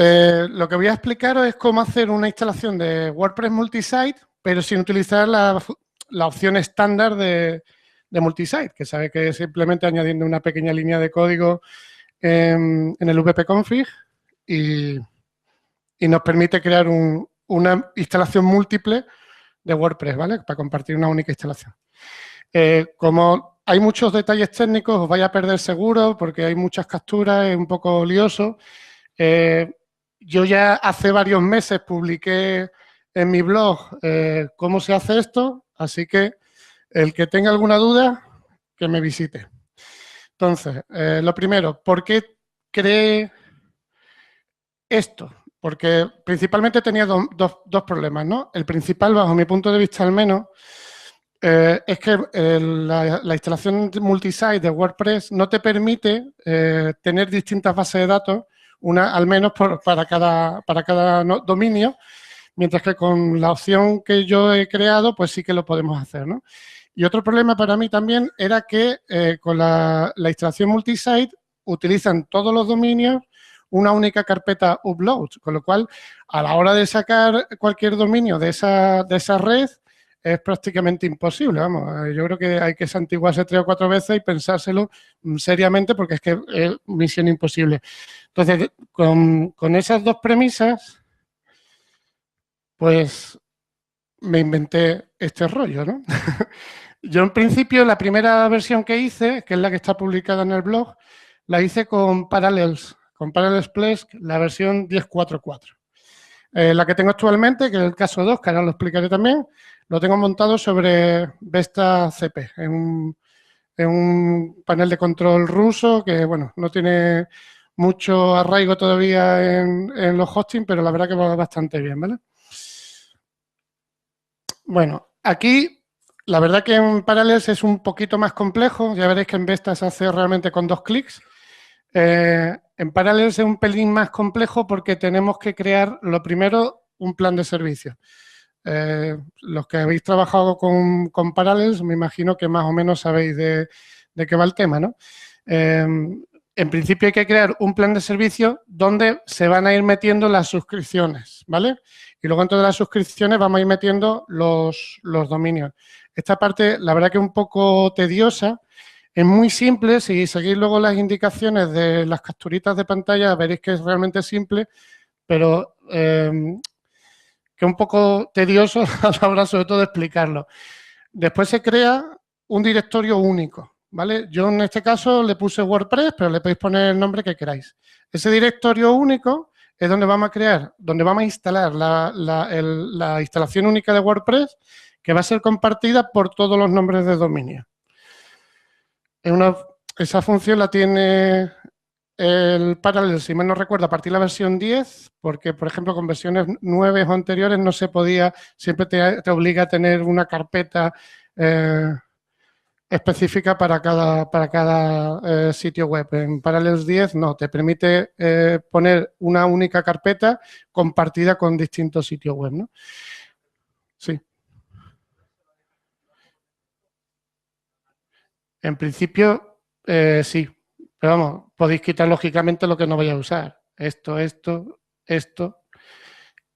Lo que voy a explicaros es cómo hacer una instalación de WordPress multisite, pero sin utilizar la opción estándar de multisite, que sabe que es simplemente añadiendo una pequeña línea de código en el wp-config y nos permite crear una instalación múltiple de WordPress, ¿vale? Para compartir una única instalación. Como hay muchos detalles técnicos, os vais a perder seguro porque hay muchas capturas, es un poco lioso. Yo ya hace varios meses publiqué en mi blog cómo se hace esto, así que el que tenga alguna duda, que me visite. Entonces, lo primero, ¿por qué creé esto? Porque principalmente tenía dos problemas, ¿no? El principal, bajo mi punto de vista al menos, es que la instalación multisite de WordPress no te permite tener distintas bases de datos, una al menos para cada dominio, mientras que con la opción que yo he creado, pues sí que lo podemos hacer, ¿no? Y otro problema para mí también era que con la instalación multisite utilizan todos los dominios una única carpeta upload, con lo cual a la hora de sacar cualquier dominio de esa red es prácticamente imposible, vamos. Yo creo que hay que santiguarse 3 o 4 veces y pensárselo seriamente porque es que es misión imposible. Entonces, con esas dos premisas, pues me inventé este rollo, ¿no? Yo, en principio, la primera versión que hice, que es la que está publicada en el blog, la hice con Parallels Plesk, la versión 10.4.4. La que tengo actualmente, que es el caso 2, que ahora lo explicaré también, lo tengo montado sobre Vesta CP, en un panel de control ruso que, bueno, no tiene mucho arraigo todavía en los hosting, pero la verdad que va bastante bien, ¿vale? Bueno, aquí la verdad que en Parallels es un poquito más complejo. Ya veréis que en Vesta se hace realmente con 2 clics. En Parallels es un pelín más complejo porque tenemos que crear, lo primero, un plan de servicio. Los que habéis trabajado con Parallels, me imagino que más o menos sabéis de qué va el tema, ¿no? En principio hay que crear un plan de servicio donde se van a ir metiendo las suscripciones, ¿vale? Y luego dentro de las suscripciones vamos a ir metiendo los dominios. Esta parte, la verdad que es un poco tediosa. Es muy simple, si seguís luego las indicaciones de las capturitas de pantalla, veréis que es realmente simple, pero que es un poco tedioso a la hora sobre todo de explicarlo. Después se crea un directorio único, ¿vale? Yo en este caso le puse WordPress, pero le podéis poner el nombre que queráis. Ese directorio único es donde vamos a crear, donde vamos a instalar la instalación única de WordPress, que va a ser compartida por todos los nombres de dominio. Esa función la tiene el Parallels, si mal no recuerdo, a partir de la versión 10, porque, por ejemplo, con versiones 9 o anteriores no se podía, siempre te obliga a tener una carpeta específica para cada sitio web. En Parallels 10 no, te permite poner una única carpeta compartida con distintos sitios web, ¿no? Sí. En principio, sí. Pero vamos, podéis quitar lógicamente lo que no vaya a usar. Esto,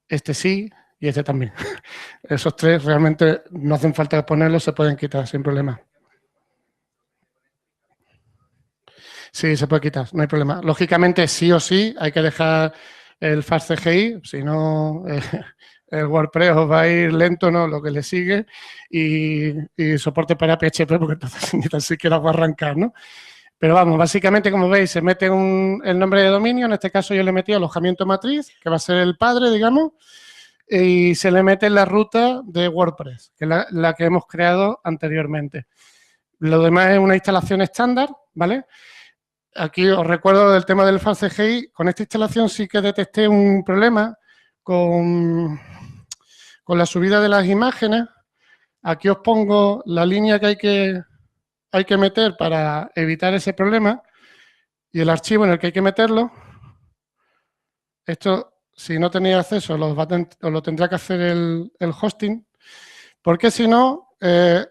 este sí y este también. Esos 3 realmente no hacen falta ponerlos, se pueden quitar sin problema. Sí, se puede quitar, no hay problema. Lógicamente, sí o sí, hay que dejar el FastCGI, si no, el WordPress os va a ir lento, ¿no? Lo que le sigue, y soporte para PHP, porque entonces ni tan siquiera va a arrancar, ¿no? Pero vamos, básicamente, como veis, se mete el nombre de dominio. En este caso yo le metí alojamiento matriz, que va a ser el padre, digamos, y se le mete la ruta de WordPress, que es la que hemos creado anteriormente. Lo demás es una instalación estándar, ¿vale? Aquí os recuerdo del tema del FastCGI. Con esta instalación sí que detecté un problema con la subida de las imágenes. Aquí os pongo la línea que hay que meter para evitar ese problema y el archivo en el que hay que meterlo. Esto, si no tenéis acceso, os lo tendrá que hacer el hosting, porque si no,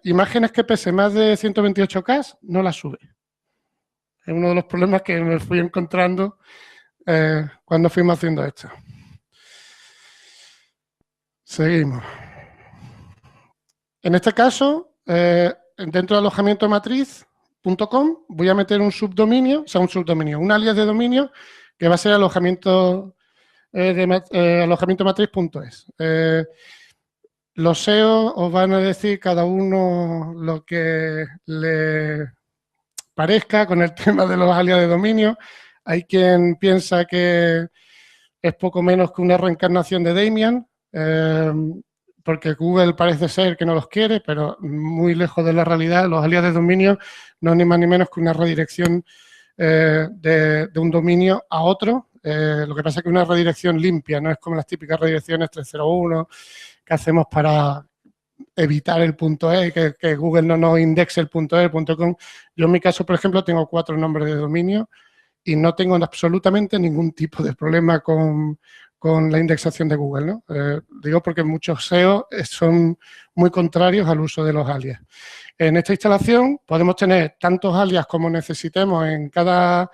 imágenes que pesen más de 128K no las sube. Es uno de los problemas que me fui encontrando cuando fuimos haciendo esto. Seguimos. En este caso, dentro de alojamiento matriz.com voy a meter un subdominio, un alias de dominio que va a ser alojamiento matriz.es. Los SEO os van a decir cada uno lo que le parezca con el tema de los alias de dominio. Hay quien piensa que es poco menos que una reencarnación de Damian, porque Google parece ser que no los quiere, pero muy lejos de la realidad. Los alias de dominio no es ni más ni menos que una redirección de un dominio a otro. Lo que pasa es que es una redirección limpia, no es como las típicas redirecciones 301 que hacemos para evitar el .e, que Google no nos indexe el .e, el .com. Yo en mi caso, por ejemplo, tengo 4 nombres de dominio y no tengo absolutamente ningún tipo de problema con la indexación de Google, ¿no? Digo porque muchos SEO son muy contrarios al uso de los alias. En esta instalación podemos tener tantos alias como necesitemos en cada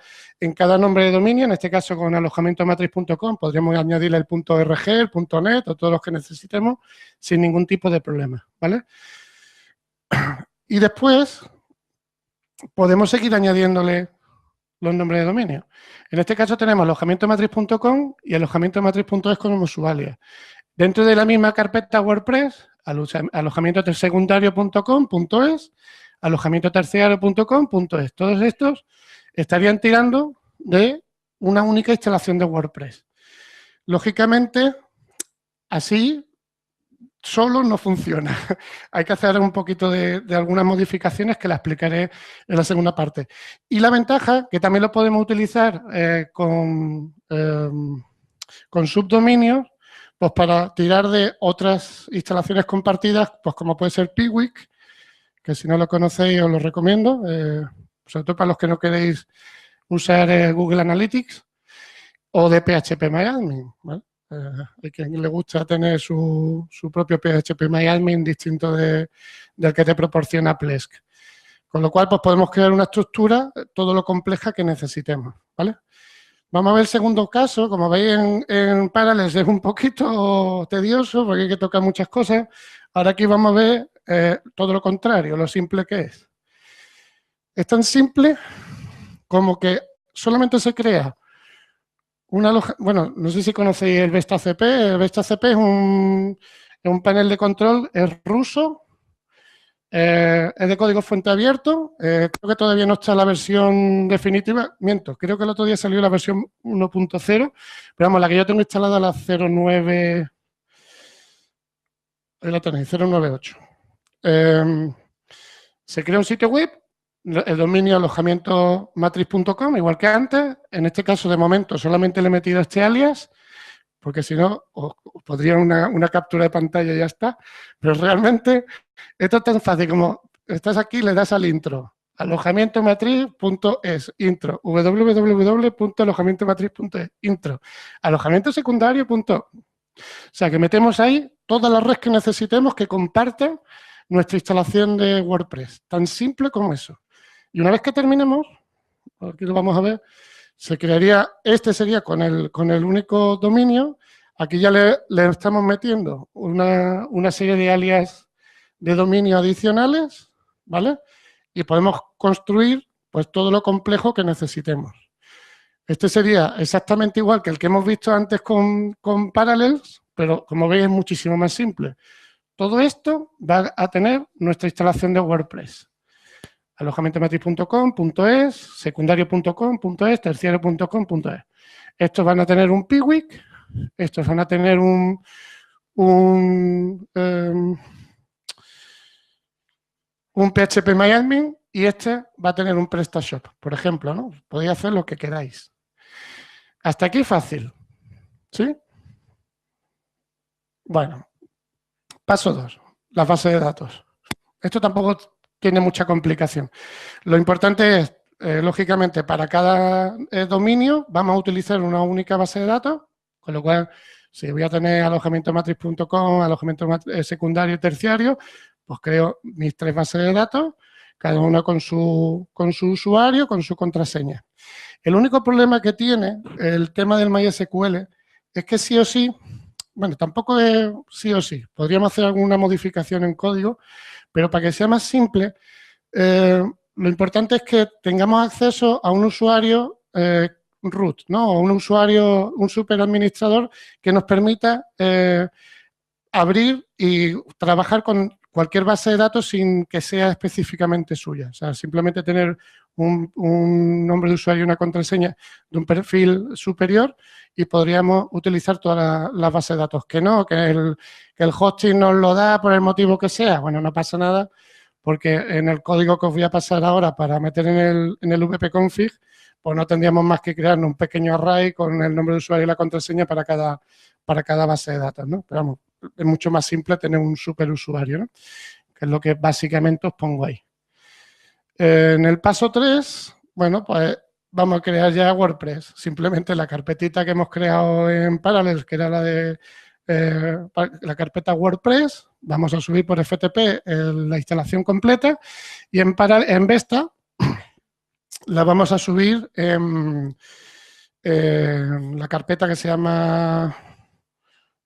nombre de dominio. En este caso, con alojamientomatriz.com podríamos añadirle el .org, el .net o todos los que necesitemos sin ningún tipo de problema, ¿vale? Y después podemos seguir añadiéndole los nombres de dominio. En este caso tenemos alojamientomatriz.com y alojamientomatriz.es como su alias. Dentro de la misma carpeta WordPress, alojamientosecundario.com.es, alojamientoterciario.com.es. Todos estos estarían tirando de una única instalación de WordPress. Lógicamente, así solo no funciona. Hay que hacer un poquito de algunas modificaciones que las explicaré en la segunda parte. Y la ventaja, que también lo podemos utilizar con subdominios, pues para tirar de otras instalaciones compartidas, pues como puede ser Piwik, que si no lo conocéis os lo recomiendo, sobre todo para los que no queréis usar Google Analytics, o de PHPMyAdmin, ¿vale? Hay quien le gusta tener su propio PHPMyAdmin distinto del que te proporciona Plesk. Con lo cual, pues podemos crear una estructura todo lo compleja que necesitemos, ¿vale? Vamos a ver el segundo caso. Como veis en Parallels es un poquito tedioso porque hay que tocar muchas cosas. Ahora aquí vamos a ver todo lo contrario, lo simple que es. Es tan simple como que solamente se crea bueno, no sé si conocéis el VestaCP. El VestaCP es un panel de control, es ruso, es de código fuente abierto. Creo que todavía no está la versión definitiva. Miento, creo que el otro día salió la versión 1.0, pero vamos, la que yo tengo instalada, la 09, ahí la tenéis, 098. Se crea un sitio web, el dominio alojamientomatriz.com, igual que antes. En este caso, de momento, solamente le he metido este alias, porque si no, os podría una captura de pantalla y ya está. Pero realmente, esto es tan fácil como estás aquí, le das al intro, alojamientomatriz.es, intro, www.alojamientomatriz.es, intro, alojamientosecundario. O sea, que metemos ahí toda la red que necesitemos que comparte nuestra instalación de WordPress. Tan simple como eso. Y una vez que terminemos, aquí lo vamos a ver, se crearía, sería con el único dominio. Aquí ya le estamos metiendo una serie de alias de dominio adicionales, ¿vale? Y podemos construir pues todo lo complejo que necesitemos. Este sería exactamente igual que el que hemos visto antes con Parallels, pero como veis es muchísimo más simple. Todo esto va a tener nuestra instalación de WordPress. alojamientomatriz.com.es, secundario.com.es, terciario.com.es. Estos van a tener un Piwik, estos van a tener un PHPMyAdmin y este va a tener un PrestaShop, por ejemplo, ¿no? Podéis hacer lo que queráis. Hasta aquí fácil, ¿sí? Bueno, paso 2, la base de datos. Esto tampoco tiene mucha complicación. Lo importante es, lógicamente, para cada dominio vamos a utilizar una única base de datos, con lo cual, si voy a tener alojamientomatriz.com, alojamiento secundario y terciario, pues creo mis 3 bases de datos cada una con su usuario, con su contraseña. El único problema que tiene el tema del MySQL es que sí o sí, bueno, tampoco es sí o sí, podríamos hacer alguna modificación en código, pero para que sea más simple, lo importante es que tengamos acceso a un usuario root, ¿no? O un usuario, un superadministrador que nos permita abrir y trabajar con cualquier base de datos sin que sea específicamente suya. O sea, simplemente tener un nombre de usuario y una contraseña de un perfil superior y podríamos utilizar todas las bases de datos. Que no, que el hosting nos lo da por el motivo que sea. Bueno, no pasa nada porque en el código que os voy a pasar ahora para meter en el wp-config, pues no tendríamos más que crear un pequeño array con el nombre de usuario y la contraseña para cada base de datos, ¿no? Pero vamos, es mucho más simple tener un superusuario, ¿no? Que es lo que básicamente os pongo ahí. En el paso 3, bueno, pues vamos a crear ya WordPress. Simplemente la carpetita que hemos creado en Parallels, que era la de la carpeta WordPress, vamos a subir por FTP la instalación completa y en Vesta la vamos a subir en la carpeta que se llama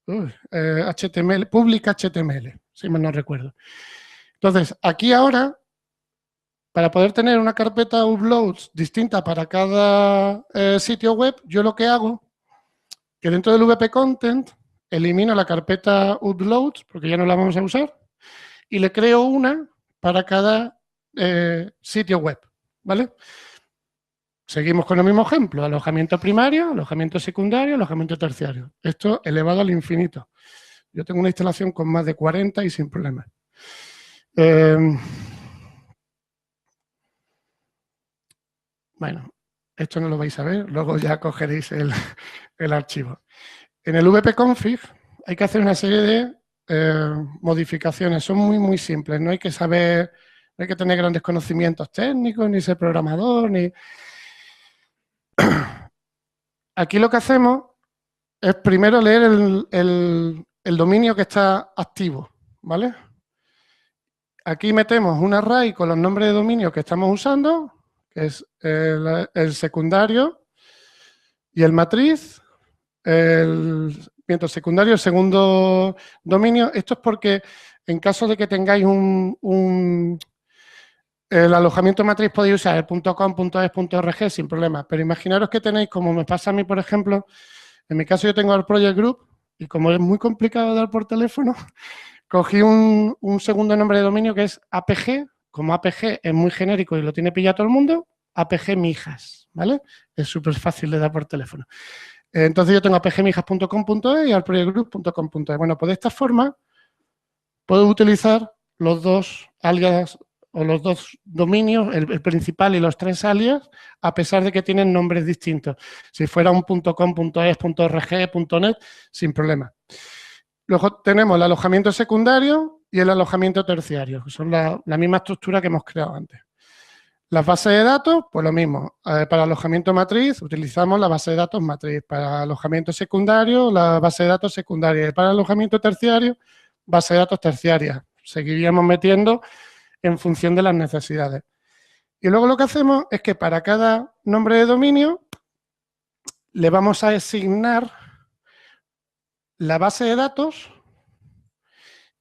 HTML, Public HTML, si mal no recuerdo. Entonces, aquí ahora, para poder tener una carpeta uploads distinta para cada sitio web, yo lo que hago, que dentro del WP Content, elimino la carpeta uploads, porque ya no la vamos a usar, y le creo una para cada sitio web, ¿vale? Seguimos con el mismo ejemplo, alojamiento primario, alojamiento secundario, alojamiento terciario. Esto elevado al infinito. Yo tengo una instalación con más de 40 y sin problemas. Bueno, esto no lo vais a ver, luego ya cogeréis el archivo. En el wp-config hay que hacer una serie de modificaciones, son muy simples, no hay que saber, no hay que tener grandes conocimientos técnicos, ni ser programador, ni... Aquí lo que hacemos es primero leer el dominio que está activo, ¿vale? Aquí metemos un array con los nombres de dominio que estamos usando, que es el secundario y el matriz, mientras secundario, el segundo dominio. Esto es porque en caso de que tengáis el alojamiento matriz podéis usar el .com, .es, .org sin problema, pero imaginaros que tenéis, como me pasa a mí, por ejemplo, en mi caso yo tengo el Project Group y como es muy complicado dar por teléfono, cogí un segundo nombre de dominio que es APG, como APG es muy genérico y lo tiene pillado todo el mundo, APG Mijas, ¿vale? Es súper fácil de dar por teléfono. Entonces yo tengo apgmijas.com.es y alproyectgroup.com.es. Bueno, pues de esta forma puedo utilizar los dos alias o los dos dominios, el principal y los tres alias, a pesar de que tienen nombres distintos. Si fuera un .com, .es, .org, .net, sin problema. Luego tenemos el alojamiento secundario y el alojamiento terciario, que son la misma estructura que hemos creado antes. Las bases de datos, pues lo mismo. Para alojamiento matriz utilizamos la base de datos matriz. Para alojamiento secundario, la base de datos secundaria. Y para alojamiento terciario, base de datos terciaria. Seguiríamos metiendo en función de las necesidades. Y luego lo que hacemos es que para cada nombre de dominio le vamos a asignar la base de datos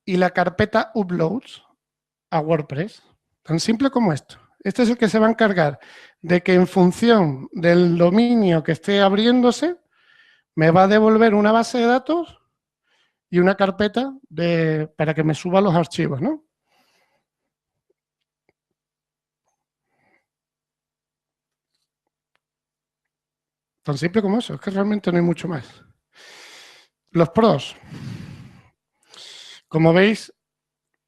y la carpeta uploads a WordPress. Tan simple como esto. Este es el que se va a encargar de que en función del dominio que esté abriéndose, me va a devolver una base de datos y una carpeta para que me suba los archivos, ¿no? Tan simple como eso, es que realmente no hay mucho más. Los pros. Como veis,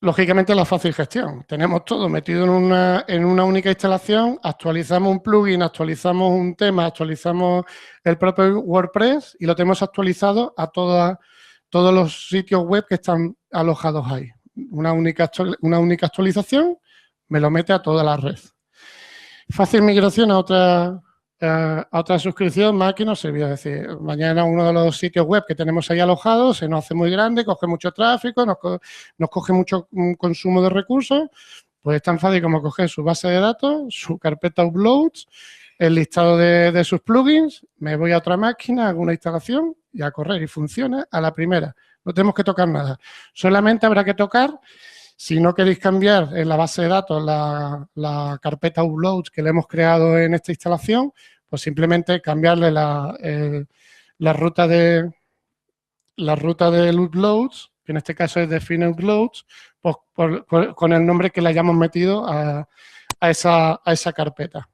lógicamente la fácil gestión. Tenemos todo metido en una única instalación, actualizamos un plugin, actualizamos un tema, actualizamos el propio WordPress y lo tenemos actualizado a todos los sitios web que están alojados ahí. Una única actualización me lo mete a toda la red. Fácil migración a otra suscripción más que nos servía. Es decir, mañana uno de los sitios web que tenemos ahí alojados se nos hace muy grande, coge mucho tráfico, nos coge mucho consumo de recursos Pues es tan fácil como coger su base de datos, su carpeta uploads, el listado de sus plugins, me voy a otra máquina, hago una instalación y a correr y funciona a la primera. No tenemos que tocar nada. Solamente habrá que tocar, si no queréis cambiar en la base de datos la carpeta uploads que le hemos creado en esta instalación, pues simplemente cambiarle la ruta del uploads, que en este caso es define uploads, pues con el nombre que le hayamos metido a esa carpeta.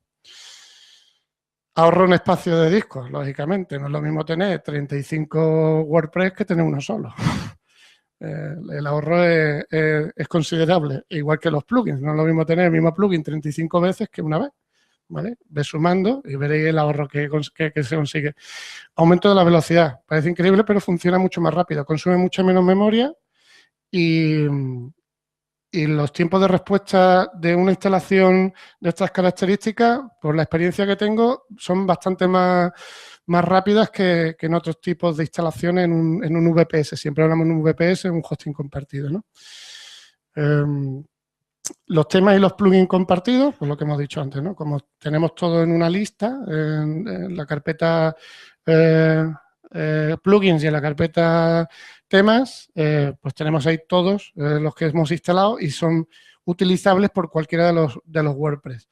Ahorro un espacio de discos, lógicamente. No es lo mismo tener 35 WordPress que tener uno solo. El ahorro es considerable, igual que los plugins. No es lo mismo tener el mismo plugin 35 veces que una vez. ¿Vale? Ve sumando y veréis el ahorro que se consigue. Aumento de la velocidad. Parece increíble, pero funciona mucho más rápido. Consume mucha menos memoria y los tiempos de respuesta de una instalación de estas características, por la experiencia que tengo, son bastante más rápidas que en otros tipos de instalaciones en un VPS. Siempre hablamos de un VPS, un hosting compartido, ¿no? Los temas y los plugins compartidos, pues lo que hemos dicho antes, ¿no? Como tenemos todo en una lista, en la carpeta plugins y en la carpeta temas, pues tenemos ahí todos los que hemos instalado y son utilizables por cualquiera de los WordPress.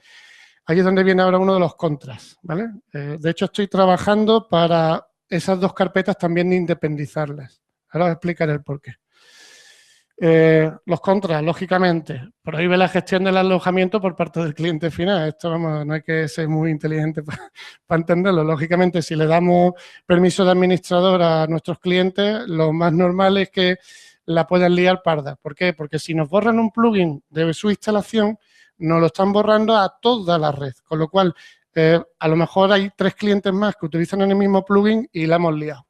Ahí es donde viene ahora uno de los contras, ¿vale? De hecho, estoy trabajando para esas dos carpetas también independizarlas. Ahora os explicaré el porqué. Los contras, lógicamente, prohíbe la gestión del alojamiento por parte del cliente final. Esto, vamos, no hay que ser muy inteligente para entenderlo. Lógicamente, si le damos permiso de administrador a nuestros clientes, lo más normal es que la puedan liar parda. ¿Por qué? Porque si nos borran un plugin de su instalación, nos lo están borrando a toda la red. Con lo cual, a lo mejor hay 3 clientes más que utilizan el mismo plugin y la hemos liado.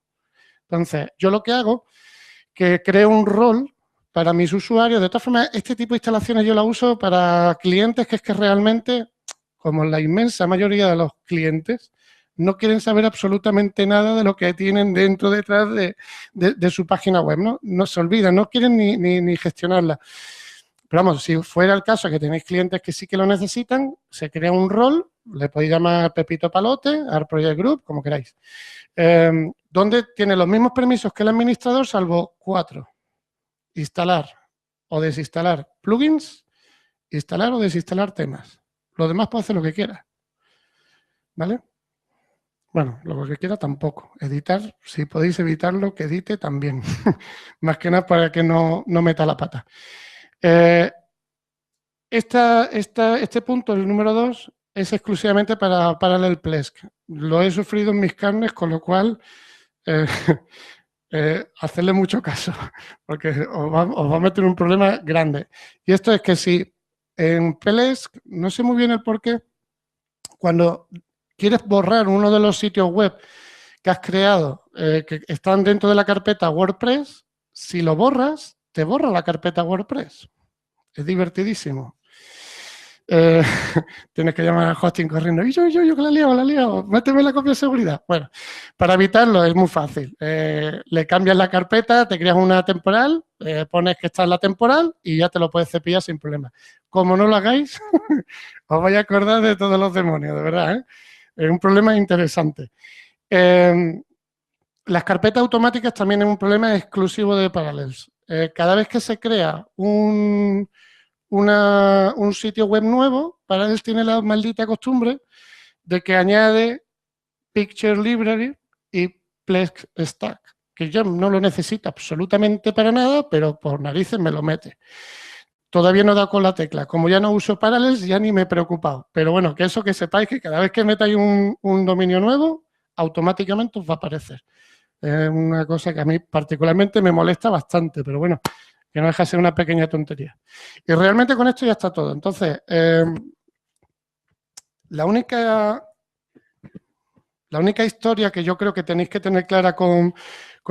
Entonces, yo lo que hago es que creo un rol para mis usuarios. De todas formas, este tipo de instalaciones yo la uso para clientes que es que realmente, como la inmensa mayoría de los clientes, no quieren saber absolutamente nada de lo que tienen detrás de su página web, ¿no? No se olvidan, no quieren ni gestionarla. Pero vamos, si fuera el caso que tenéis clientes que sí que lo necesitan, se crea un rol, le podéis llamar Pepito Palote, Art Project Group, como queráis, donde tiene los mismos permisos que el administrador, salvo 4. Instalar o desinstalar plugins, instalar o desinstalar temas. Lo demás puede hacer lo que quiera. ¿Vale? Bueno, lo que quiera tampoco. Editar, si podéis evitarlo, que edite también. Más que nada para que no meta la pata. Este punto, el número 2, es exclusivamente para Parallel Plesk. Lo he sufrido en mis carnes, con lo cual hacerle mucho caso, porque os va a meter un problema grande. Y esto es que si en Plesk, no sé muy bien el por qué, cuando quieres borrar uno de los sitios web que has creado, que están dentro de la carpeta WordPress, si lo borras, te borra la carpeta WordPress. Es divertidísimo. Tienes que llamar al hosting corriendo. Yo, que la he liado. Méteme la copia de seguridad. Bueno, para evitarlo es muy fácil. Le cambias la carpeta, te creas una temporal, pones que está en la temporal y ya te lo puedes cepillar sin problema. Como no lo hagáis, os vais a acordar de todos los demonios, de verdad, ¿eh? Es un problema interesante. Las carpetas automáticas también es un problema exclusivo de Parallels. Cada vez que se crea un sitio web nuevo, Parallels tiene la maldita costumbre de que añade Picture Library y Plesk Stack, que yo no lo necesito absolutamente para nada, pero por narices me lo mete. Todavía no he dado con la tecla. Como ya no uso Parallels, ya ni me he preocupado. Pero bueno, que sepáis que cada vez que metáis un dominio nuevo, automáticamente os va a aparecer. Es una cosa que a mí particularmente me molesta bastante, pero bueno, que no deja de ser una pequeña tontería. Y realmente con esto ya está todo. Entonces, la única historia que yo creo que tenéis que tener clara con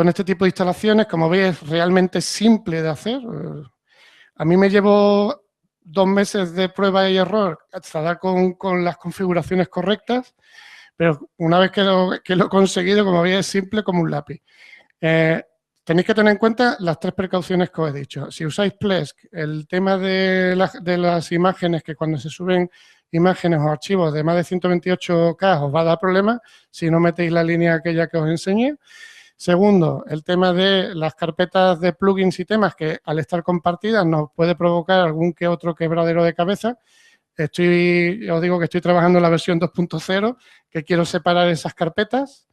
este tipo de instalaciones, como veis, es realmente simple de hacer. A mí me llevó 2 meses de prueba y error hasta dar con las configuraciones correctas, pero una vez que lo he conseguido, como veis, es simple como un lápiz. tenéis que tener en cuenta las 3 precauciones que os he dicho. Si usáis Plesk, el tema de las imágenes, que cuando se suben imágenes o archivos de más de 128K os va a dar problemas si no metéis la línea aquella que os enseñé. Segundo, el tema de las carpetas de plugins y temas que al estar compartidas nos puede provocar algún que otro quebradero de cabeza. Os digo que estoy trabajando en la versión 2.0, que quiero separar esas carpetas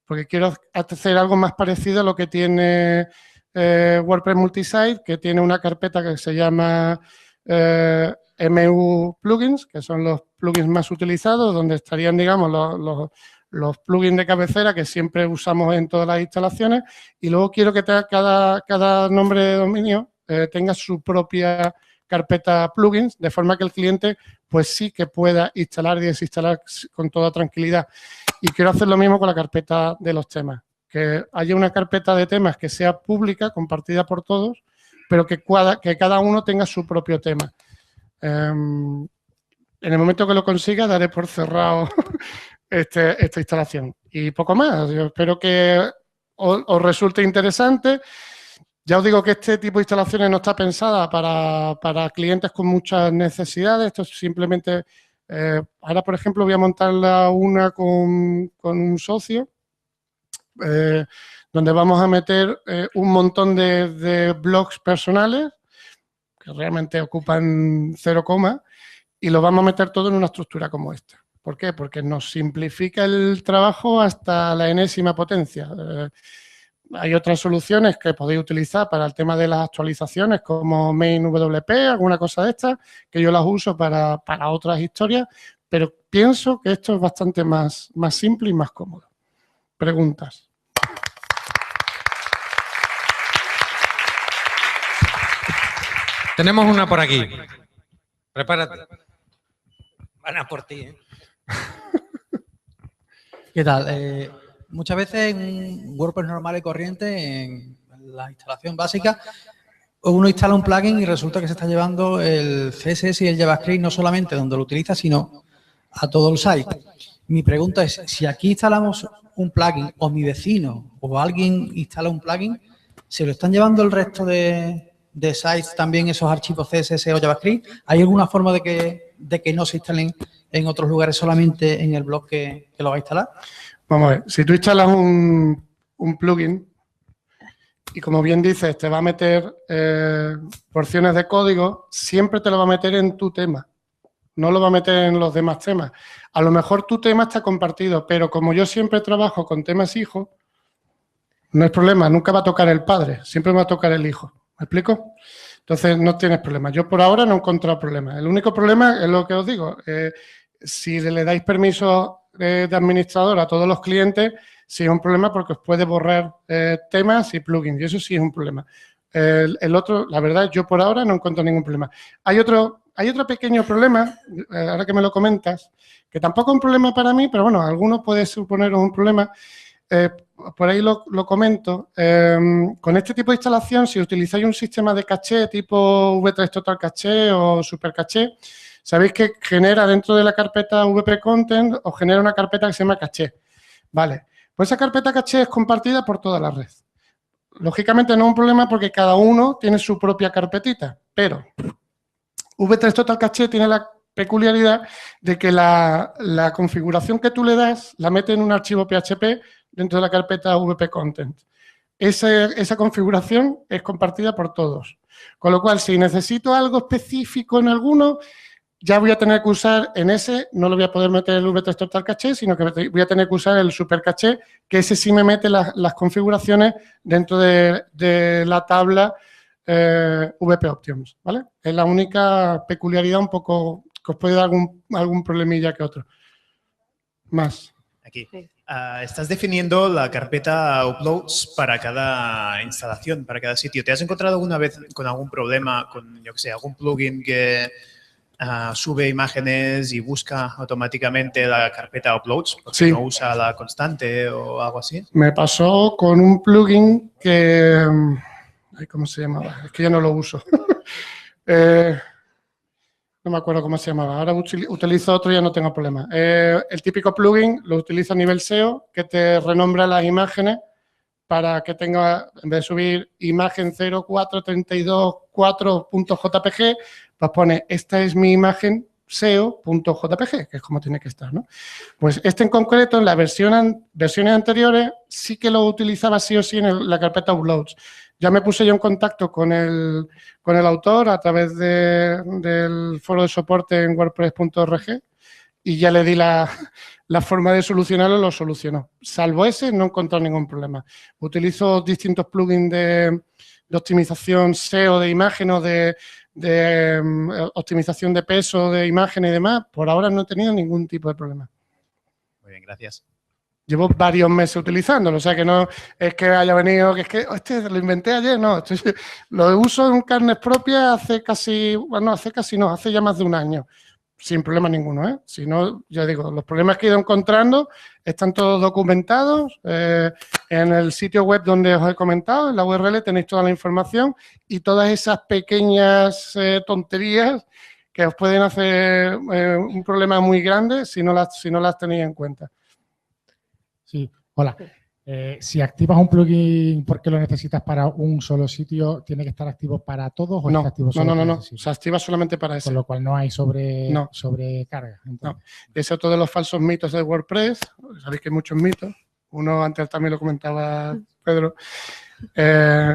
porque quiero hacer algo más parecido a lo que tiene WordPress Multisite, que tiene una carpeta que se llama MU Plugins, que son los plugins más utilizados, donde estarían, digamos, los plugins de cabecera que siempre usamos en todas las instalaciones, y luego quiero que cada nombre de dominio tenga su propia carpeta plugins, de forma que el cliente pues sí que pueda instalar y desinstalar con toda tranquilidad. Y quiero hacer lo mismo con la carpeta de los temas, que haya una carpeta de temas que sea pública, compartida por todos, pero que cada uno tenga su propio tema. En el momento que lo consiga, daré por cerrado esta instalación. Y poco más. Yo espero que os resulte interesante. Ya os digo que este tipo de instalaciones no está pensada para clientes con muchas necesidades. Esto es simplemente... ahora, por ejemplo, voy a montarla una con un socio, donde vamos a meter un montón de blogs personales que realmente ocupan 0, y lo vamos a meter todo en una estructura como esta. ¿Por qué? Porque nos simplifica el trabajo hasta la enésima potencia. Hay otras soluciones que podéis utilizar para el tema de las actualizaciones, como MainWP, alguna cosa de estas, que yo las uso para otras historias, pero pienso que esto es bastante más simple y más cómodo. Preguntas. Tenemos una por aquí. Prepárate. Van a por ti, ¿eh? ¿Qué tal? Muchas veces en WordPress normal y corriente, en la instalación básica, uno instala un plugin y resulta que se está llevando el CSS y el JavaScript no solamente donde lo utiliza, sino a todo el site. Mi pregunta es, si aquí instalamos un plugin o mi vecino o alguien instala un plugin, ¿se lo están llevando el resto de sites también esos archivos CSS o JavaScript? ¿Hay alguna forma de que no se instalen en otros lugares, solamente en el blog que lo va a instalar? Vamos a ver, si tú instalas un plugin y, como bien dices, te va a meter porciones de código, siempre te lo va a meter en tu tema, no lo va a meter en los demás temas. A lo mejor tu tema está compartido, pero como yo siempre trabajo con temas hijos, no es problema, nunca va a tocar el padre, siempre va a tocar el hijo. ¿Me explico? Entonces, no tienes problema. Yo por ahora no he encontrado problema. El único problema es lo que os digo. Si le dais permiso de administrador a todos los clientes, sí es un problema porque os puede borrar temas y plugins, y eso sí es un problema. El otro, la verdad, yo por ahora no encuentro ningún problema. Hay otro pequeño problema, ahora que me lo comentas, que tampoco es un problema para mí, pero bueno, a algunos puede suponer un problema. Por ahí lo comento. Con este tipo de instalación, si utilizáis un sistema de caché tipo V3 Total Caché o Super Caché, sabéis que genera dentro de la carpeta WP Content o genera una carpeta que se llama caché. Vale, pues esa carpeta caché es compartida por toda la red. Lógicamente no es un problema porque cada uno tiene su propia carpetita, pero V3 Total Caché tiene la peculiaridad de que la configuración que tú le das la mete en un archivo PHP dentro de la carpeta WP Content. Esa configuración es compartida por todos. Con lo cual, si necesito algo específico en alguno, ya voy a tener que usar en ese, no lo voy a poder meter el V3 Total Caché, sino que voy a tener que usar el Super Caché, que ese sí me mete las configuraciones dentro de la tabla VP Options, ¿vale? Es la única peculiaridad un poco que os puede dar algún problemilla que otro. Más. Aquí. Estás definiendo la carpeta uploads para cada instalación, para cada sitio. ¿Te has encontrado alguna vez con algún problema, con, yo que sé, algún plugin que sube imágenes y busca automáticamente la carpeta uploads porque sí, no usa la constante o algo así? Me pasó con un plugin que... ¿cómo se llamaba? Es que ya no lo uso. No me acuerdo cómo se llamaba. Ahora utilizo otro y ya no tengo problema. El típico plugin lo utilizo a nivel SEO, que te renombra las imágenes para que tenga, en vez de subir imagen 0432.4.jpg, pues pone, esta es mi imagen SEO.jpg, que es como tiene que estar, ¿no? Pues este en concreto, en las versiones anteriores, sí que lo utilizaba sí o sí en la carpeta Uploads. Ya me puse yo en contacto con el autor a través del foro de soporte en WordPress.org y ya le di la forma de solucionarlo, lo solucionó. Salvo ese, no he encontrado ningún problema. Utilizo distintos plugins de optimización SEO de imagen o de optimización de peso de imagen y demás. Por ahora no he tenido ningún tipo de problema. Muy bien, gracias. Llevo varios meses utilizándolo, o sea que no es que haya venido, que es que lo inventé ayer, no. Lo uso en carnes propias hace ya más de un año, sin problema ninguno, ¿eh? Si no, ya digo, los problemas que he ido encontrando están todos documentados en el sitio web donde os he comentado, en la URL tenéis toda la información y todas esas pequeñas tonterías que os pueden hacer un problema muy grande si no las tenéis en cuenta. Sí, hola. Si activas un plugin porque lo necesitas para un solo sitio, ¿tiene que estar activo para todos o está activo solo para ese sitio? Se activa solamente para eso. Con lo cual no hay sobrecarga. No, ese es otro de los falsos mitos de WordPress. Sabéis que hay muchos mitos. Uno antes también lo comentaba Pedro.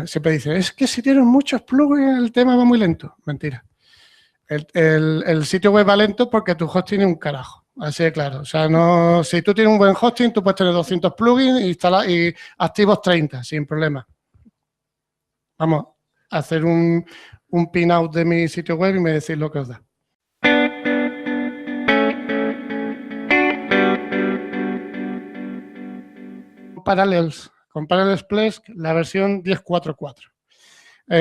Siempre dice, es que si tienes muchos plugins el tema va muy lento. Mentira. El sitio web va lento porque tu hosting es un carajo. Así de claro. O sea, no, si tú tienes un buen hosting, tú puedes tener 200 plugins y activos 30, sin problema. Vamos a hacer un pin-out de mi sitio web y me decís lo que os da. Con Parallels Plus, la versión 10.4.4.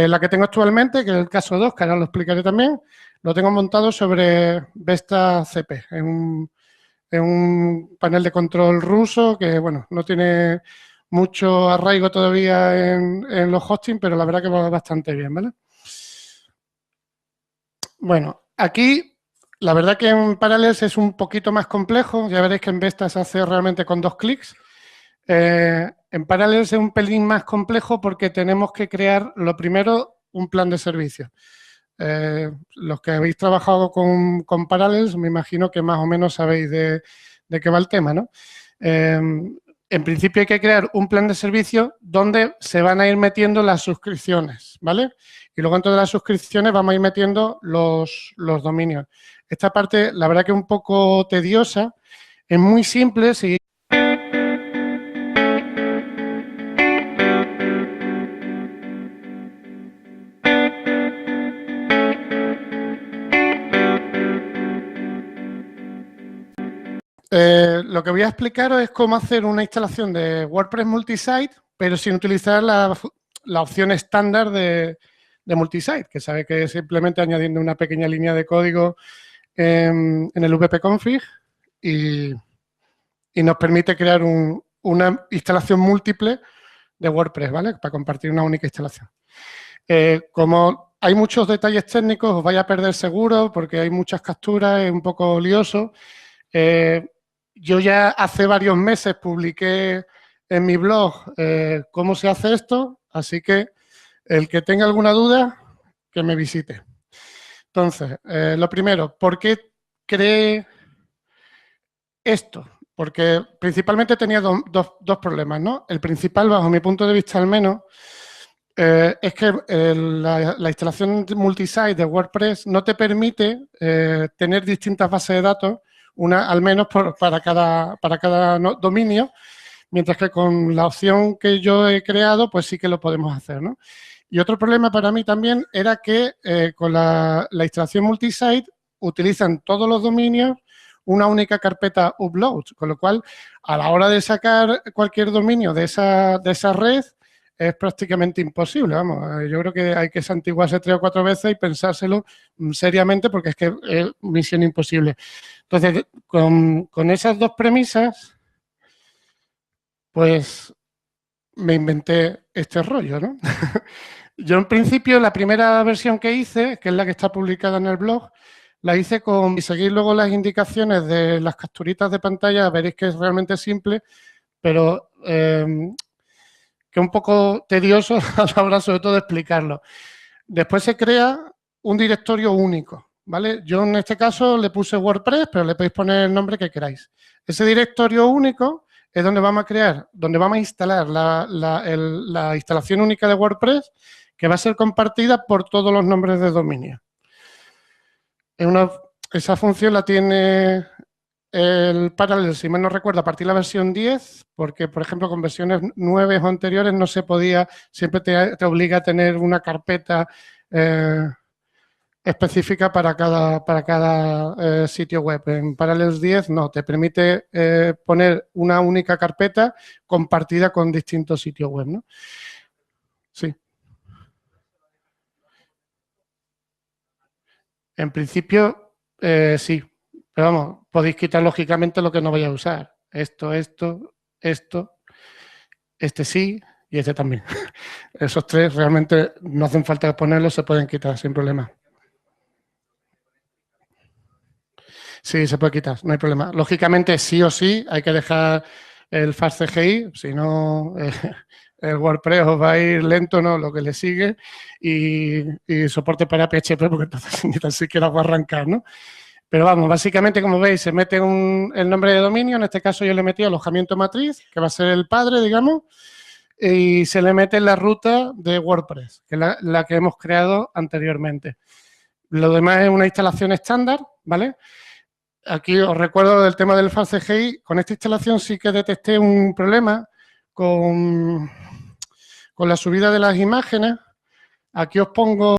La que tengo actualmente, que es el caso 2, que ahora lo explicaré también, lo tengo montado sobre Vesta CP, en un panel de control ruso que, bueno, no tiene mucho arraigo todavía en los hosting, pero la verdad que va bastante bien, ¿vale? Bueno, aquí, la verdad que en Parallels es un poquito más complejo. Ya veréis que en Vesta se hace realmente con 2 clics. En Parallels es un pelín más complejo porque tenemos que crear, lo primero, un plan de servicio. Los que habéis trabajado con Parallels, me imagino que más o menos sabéis de qué va el tema, ¿no? En principio hay que crear un plan de servicio donde se van a ir metiendo las suscripciones, ¿vale? Y luego dentro de las suscripciones vamos a ir metiendo los dominios. Esta parte, la verdad que es un poco tediosa, es muy simple, si lo que voy a explicaros es cómo hacer una instalación de WordPress multisite, pero sin utilizar la opción estándar de multisite, que sabe que es simplemente añadiendo una pequeña línea de código en el wp-config y nos permite crear una instalación múltiple de WordPress, ¿vale? Para compartir una única instalación. Como hay muchos detalles técnicos, os vais a perder seguro porque hay muchas capturas, es un poco lioso. Yo ya hace varios meses publiqué en mi blog cómo se hace esto, así que el que tenga alguna duda, que me visite. Entonces, lo primero, ¿por qué creé esto? Porque principalmente tenía dos problemas, ¿no? El principal, bajo mi punto de vista al menos, es que la instalación multisite de WordPress no te permite tener distintas bases de datos, una al menos para cada dominio, mientras que con la opción que yo he creado, pues sí que lo podemos hacer, ¿no? Y otro problema para mí también era que con la instalación multisite utilizan todos los dominios una única carpeta upload, con lo cual a la hora de sacar cualquier dominio de esa red es prácticamente imposible, vamos. Yo creo que hay que santiguarse 3 o 4 veces y pensárselo seriamente porque es que es misión imposible. Entonces, con esas dos premisas, pues me inventé este rollo, ¿no? Yo, en principio, la primera versión que hice, que es la que está publicada en el blog, la hice y seguir luego las indicaciones de las capturitas de pantalla, veréis que es realmente simple, pero es un poco tedioso a la hora sobre todo de explicarlo. Después se crea un directorio único, ¿vale? Yo en este caso le puse WordPress, pero le podéis poner el nombre que queráis. Ese directorio único es donde vamos a crear, donde vamos a instalar la instalación única de WordPress, que va a ser compartida por todos los nombres de dominio. Esa función la tiene el Parallels, si mal no recuerdo, a partir de la versión 10, porque, por ejemplo, con versiones 9 o anteriores no se podía, siempre te obliga a tener una carpeta específica para cada sitio web. En Parallels 10 no, te permite poner una única carpeta compartida con distintos sitios web, ¿no? Sí. En principio, sí. Pero vamos, podéis quitar lógicamente lo que no vayáis a usar. Esto, este sí y este también. Esos tres realmente no hacen falta ponerlos, se pueden quitar sin problema. Sí, se puede quitar, no hay problema. Lógicamente, sí o sí, hay que dejar el FastCGI, si no, el WordPress os va a ir lento, ¿no? Lo que le sigue, y soporte para PHP, porque entonces ni tan siquiera va a arrancar, ¿no? Pero vamos, básicamente, como veis, se mete el nombre de dominio, en este caso yo le metí alojamiento matriz, que va a ser el padre, digamos, y se le mete la ruta de WordPress, que es la que hemos creado anteriormente. Lo demás es una instalación estándar, ¿vale? Aquí os recuerdo del tema del FastCGI. Con esta instalación sí que detecté un problema con la subida de las imágenes. Aquí os pongo